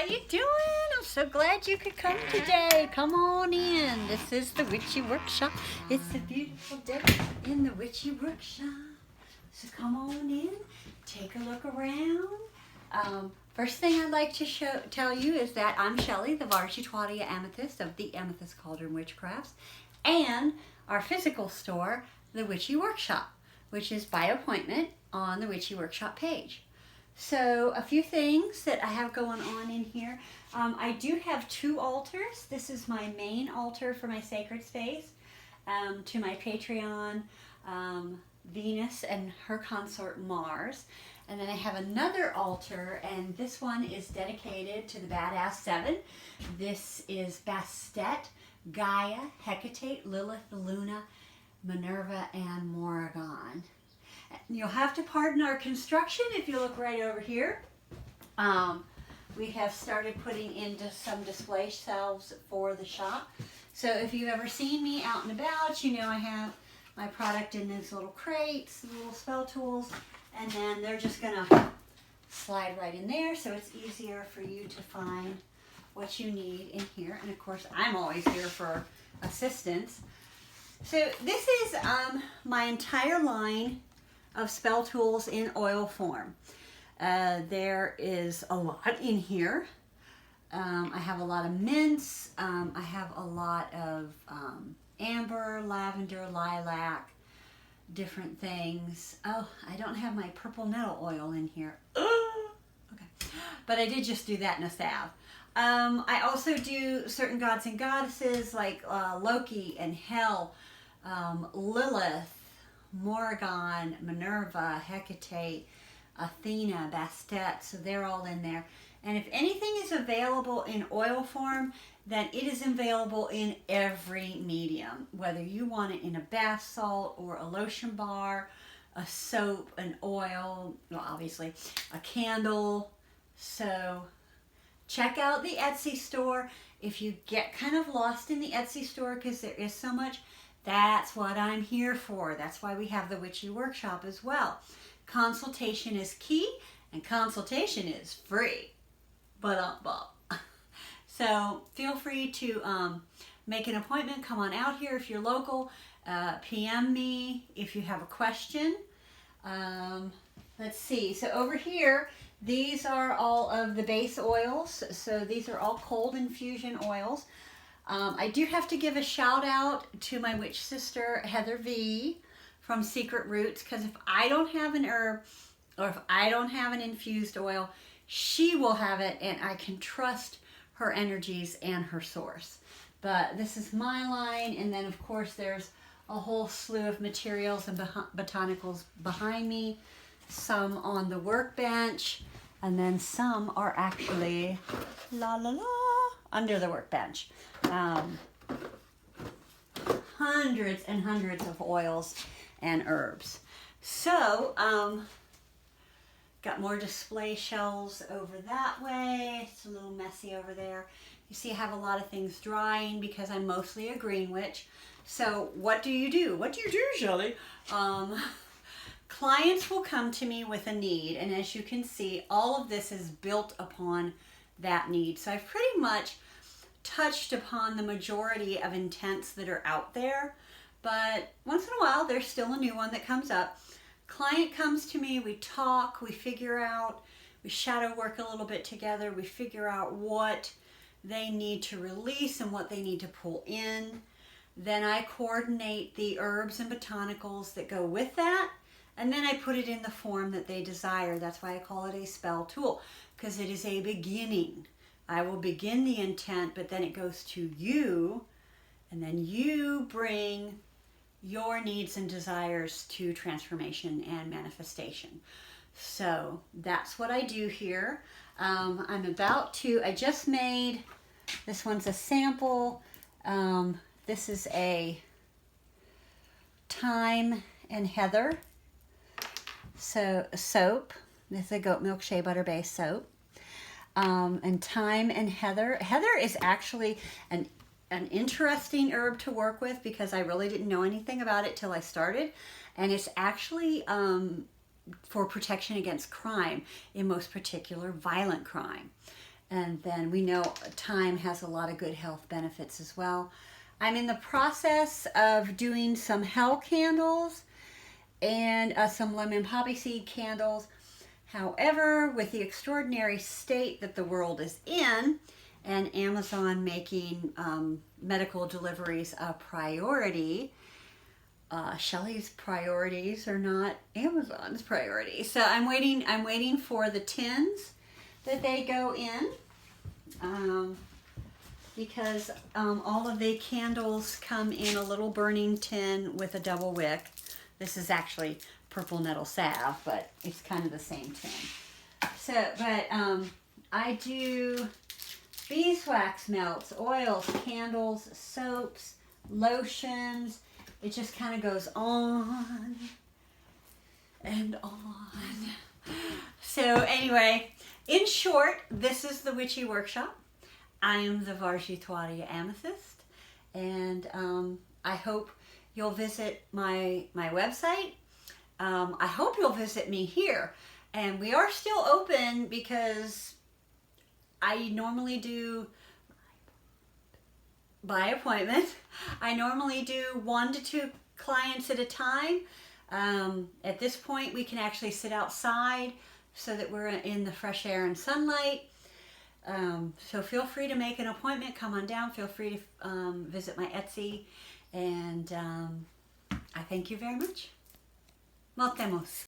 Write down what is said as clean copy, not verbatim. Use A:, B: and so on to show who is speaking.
A: how you doing? I'm so glad you could come today. Come on in. This is the Witchy Workshop. It's a beautiful day in the Witchy Workshop. So come on in, take a look around. First thing I'd like to tell you is that I'm Shelly, the Varchitwadia Amethyst of the Amethyst Cauldron Witchcrafts, and our physical store, the Witchy Workshop, which is by appointment on the Witchy Workshop page. So a few things that I have going on in here. I do have two altars. This is my main altar for my sacred space, to my Patreon, Venus and her consort Mars. And then I have another altar, and this one is dedicated to the Badass Seven. This is Bastet, Gaia, Hecate, Lilith, Luna, Minerva, and Morrigan. You'll have to pardon our construction if you look right over here. We have started putting into some display shelves for the shop. So if you've ever seen me out and about, you know I have my product in these little crates, little spell tools, and then they're just going to slide right in there, so it's easier for you to find what you need in here. And of course, I'm always here for assistance. So this is my entire line of spell tools in oil form. There is a lot in here. I have a lot of mints. I have a lot of amber, lavender, lilac, different things. Oh, I don't have my purple nettle oil in here. Okay, but I did just do that in a salve. I also do certain gods and goddesses like Loki and Hel, Lilith, Morrigan, Minerva, Hecate, Athena, Bastet, so they're all in there. And if anything is available in oil form, then it is available in every medium, whether you want it in a bath salt or a lotion bar, a soap, an oil, well, obviously a candle. So check out the Etsy store. If you get kind of lost in the Etsy store because there is so much, that's what I'm here for. That's why we have the Witchy Workshop as well. Consultation is key, and consultation is free. So feel free to make an appointment. Come on out here if you're local. PM me if you have a question. Let's see. So over here, these are all of the base oils. So these are all cold infusion oils. I do have to give a shout out to my witch sister, Heather V. from Secret Roots, because if I don't have an herb or if I don't have an infused oil, she will have it, and I can trust her energies and her source. But this is my line, and then of course there's a whole slew of materials and botanicals behind me, some on the workbench, and then some are actually under the workbench. Hundreds and hundreds of oils and herbs. So, got more display shelves over that way. It's a little messy over there. You see I have a lot of things drying because I'm mostly a green witch. So what do you do? What do you do, Shelly? Clients will come to me with a need, and as you can see, all of this is built upon that need. So I've pretty much touched upon the majority of intents that are out there, but once in a while there's still a new one that comes up. Client comes to me, we talk, we figure out, we shadow work a little bit together, we figure out what they need to release and what they need to pull in. Then I coordinate the herbs and botanicals that go with that, and then I put it in the form that they desire. That's why I call it a spell tool, because it is a beginning. I will begin the intent, but then it goes to you, and then you bring your needs and desires to transformation and manifestation. So that's what I do here. I just made, this one's a sample. This is a thyme and heather soap. This is a goat milk shea butter based soap. And thyme and heather. Heather is actually an interesting herb to work with because I really didn't know anything about it till I started. And it's actually for protection against crime, in most particular violent crime. And then we know thyme has a lot of good health benefits as well. I'm in the process of doing some hell candles and some lemon poppy seed candles. However, with the extraordinary state that the world is in, and Amazon making medical deliveries a priority, Shelly's priorities are not Amazon's priorities. So I'm waiting for the tins that they go in, because all of the candles come in a little burning tin with a double wick. This is actually purple nettle salve, but it's kind of the same tin. So, but I do beeswax melts, oils, candles, soaps, lotions. It just kind of goes on and on. So anyway, in short, this is the Witchy Workshop. I am the Varjitwaria Amethyst, and I hope you'll visit my website. I hope you'll visit me here. And we are still open because I normally do by appointment. I normally do 1 to 2 clients at a time. At this point, we can actually sit outside so that we're in the fresh air and sunlight. So feel free to make an appointment. Come on down. Feel free to visit my Etsy. And I thank you very much. Nos vemos.